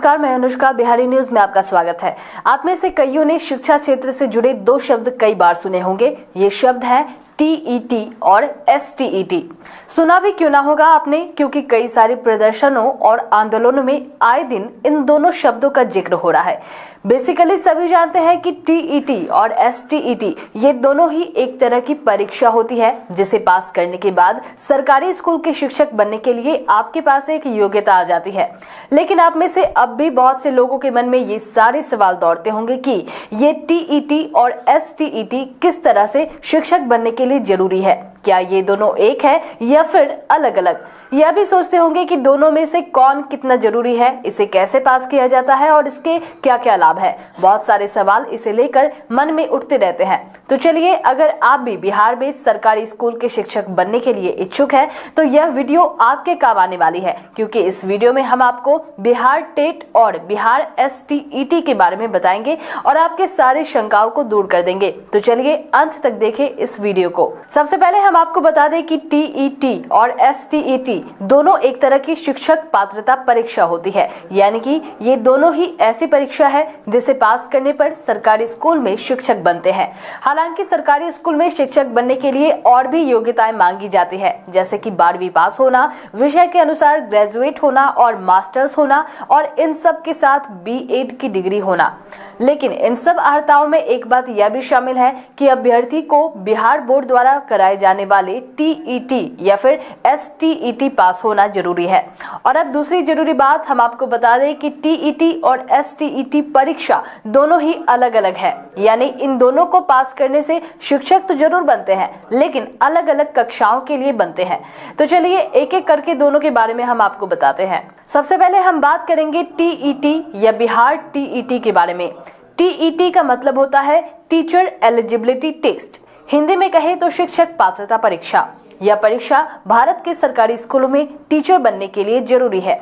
नमस्कार, मैं अनुष्का। बिहारी न्यूज में आपका स्वागत है। आप में से कईयों ने शिक्षा क्षेत्र से जुड़े दो शब्द कई बार सुने होंगे। ये शब्द है टीईटी और एसटीईटी। सुना भी क्यों ना होगा आपने, क्योंकि कई सारे प्रदर्शनों और आंदोलनों में आए दिन इन दोनों शब्दों का जिक्र हो रहा है। बेसिकली सभी जानते हैं कि टीईटी और एसटीईटी ये दोनों ही एक तरह की परीक्षा होती है, जिसे पास करने के बाद सरकारी स्कूल के शिक्षक बनने के लिए आपके पास एक योग्यता आ जाती है। लेकिन आप में से अब भी बहुत से लोगों के मन में ये सारे सवाल दौड़ते होंगे कि ये टीईटी और एसटीईटी किस तरह से शिक्षक बनने के लिए जरूरी है। क्या ये दोनों एक है या फिर अलग अलग? यह भी सोचते होंगे कि दोनों में से कौन कितना जरूरी है, इसे कैसे पास किया जाता है और इसके क्या क्या लाभ है। बहुत सारे सवाल इसे लेकर मन में उठते रहते हैं। तो चलिए, अगर आप भी बिहार में सरकारी स्कूल के शिक्षक बनने के लिए इच्छुक हैं, तो यह वीडियो आपके काम आने वाली है, क्योंकि इस वीडियो में हम आपको बिहार टेट और बिहार एसटीईटी के बारे में बताएंगे और आपके सारे शंकाओं को दूर कर देंगे। तो चलिए अंत तक देखें इस वीडियो को। सबसे पहले हम आपको बता दें कि टीईटी और एसटीईटी दोनों एक तरह की शिक्षक पात्रता परीक्षा होती है, यानी कि ये दोनों ही ऐसी परीक्षा है जिसे पास करने पर सरकारी स्कूल में शिक्षक बनते हैं। हालांकि सरकारी स्कूल में शिक्षक बनने के लिए और भी योग्यताएं मांगी जाती है, जैसे कि 12वीं पास होना, विषय के अनुसार ग्रेजुएट होना और मास्टर्स होना, और इन सब के साथ बीएड की डिग्री होना। लेकिन इन सब अर्हताओं में एक बात यह भी शामिल है कि अभ्यर्थी को बिहार बोर्ड द्वारा कराए जाने वाले टीईटी या फिर एसटीईटी पास होना जरूरी है। और अब दूसरी जरूरी बात हम आपको बता दें कि टीईटी और एसटीईटी परीक्षा दोनों ही अलग अलग है, यानी इन दोनों को पास करने से शिक्षक तो जरूर बनते हैं, लेकिन अलग अलग कक्षाओं के लिए बनते हैं। तो चलिए एक एक करके दोनों के बारे में हम आपको बताते हैं। सबसे पहले हम बात करेंगे टीईटी या बिहार टीईटी के बारे में। टीईटी का मतलब होता है टीचर एलिजिबिलिटी टेस्ट। हिंदी में कहे तो शिक्षक पात्रता परीक्षा। यह परीक्षा भारत के सरकारी स्कूलों में टीचर बनने के लिए जरूरी है।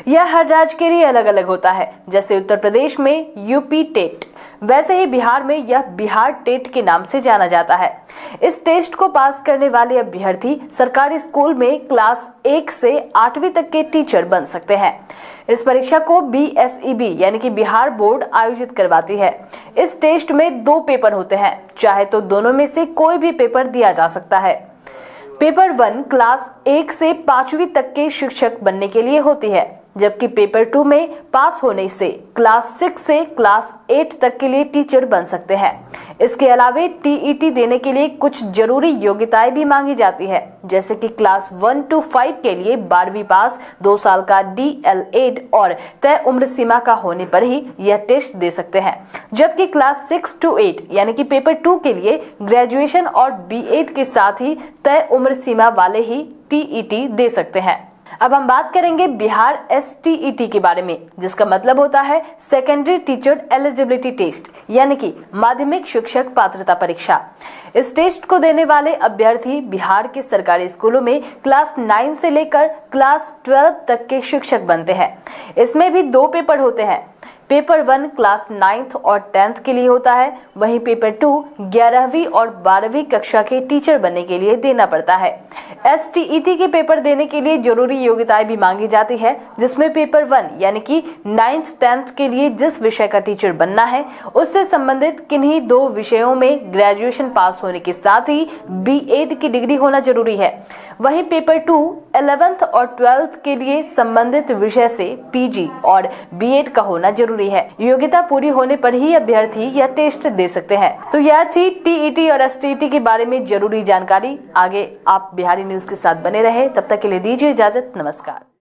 यह हर राज्य के लिए अलग अलग होता है। जैसे उत्तर प्रदेश में यूपी टेट, वैसे ही बिहार में यह बिहार टेट के नाम से जाना जाता है। इस टेस्ट को पास करने वाले अभ्यर्थी सरकारी स्कूल में क्लास 1 से 8वीं तक के टीचर बन सकते हैं। इस परीक्षा को बीएसईबी यानी कि बिहार बोर्ड आयोजित करवाती है। इस टेस्ट में 2 पेपर होते हैं, चाहे तो दोनों में से कोई भी पेपर दिया जा सकता है। पेपर 1 क्लास 1 से 5वीं तक के शिक्षक बनने के लिए होती है, जबकि पेपर 2 में पास होने से क्लास 6 से क्लास 8 तक के लिए टीचर बन सकते हैं। इसके अलावा टीईटी देने के लिए कुछ जरूरी योग्यताएं भी मांगी जाती है, जैसे कि क्लास 1 to 5 के लिए 12वीं पास, 2 साल का डीएलएड और तय उम्र सीमा का होने पर ही यह टेस्ट दे सकते हैं। जबकि क्लास 6 to 8 यानी कि पेपर 2 के लिए ग्रेजुएशन और बीएड के साथ ही तय उम्र सीमा वाले ही टीईटी दे सकते हैं। अब हम बात करेंगे बिहार एसटीईटी के बारे में, जिसका मतलब होता है सेकेंडरी टीचर एलिजिबिलिटी टेस्ट, यानी कि माध्यमिक शिक्षक पात्रता परीक्षा। इस टेस्ट को देने वाले अभ्यर्थी बिहार के सरकारी स्कूलों में क्लास 9 से लेकर क्लास 12 तक के शिक्षक बनते हैं। इसमें भी 2 पेपर होते हैं। पेपर 1 क्लास 9th और 10th के लिए होता है, वहीं पेपर 2 11वीं और 12वीं कक्षा के टीचर बनने के लिए देना पड़ता है। एसटीईटी के पेपर देने के लिए जरूरी योग्यताएं भी मांगी जाती है, जिसमें पेपर 1 यानी कि 9th 10th के लिए जिस विषय का टीचर बनना है, उससे संबंधित किन्हीं 2 विषयों में ग्रेजुएशन पास होने के साथ ही बीएड की डिग्री होना जरूरी है। वहीं पेपर 2 11th और 12th के लिए संबंधित विषय से पीजी और बीएड का होना जरूरी है। योग्यता पूरी होने पर ही अभ्यर्थी यह टेस्ट दे सकते हैं। तो यह थी टीईटी और एसटीईटी के बारे में जरूरी जानकारी। आगे आप बिहारी न्यूज के साथ बने रहे, तब तक के लिए दीजिए इजाजत। नमस्कार।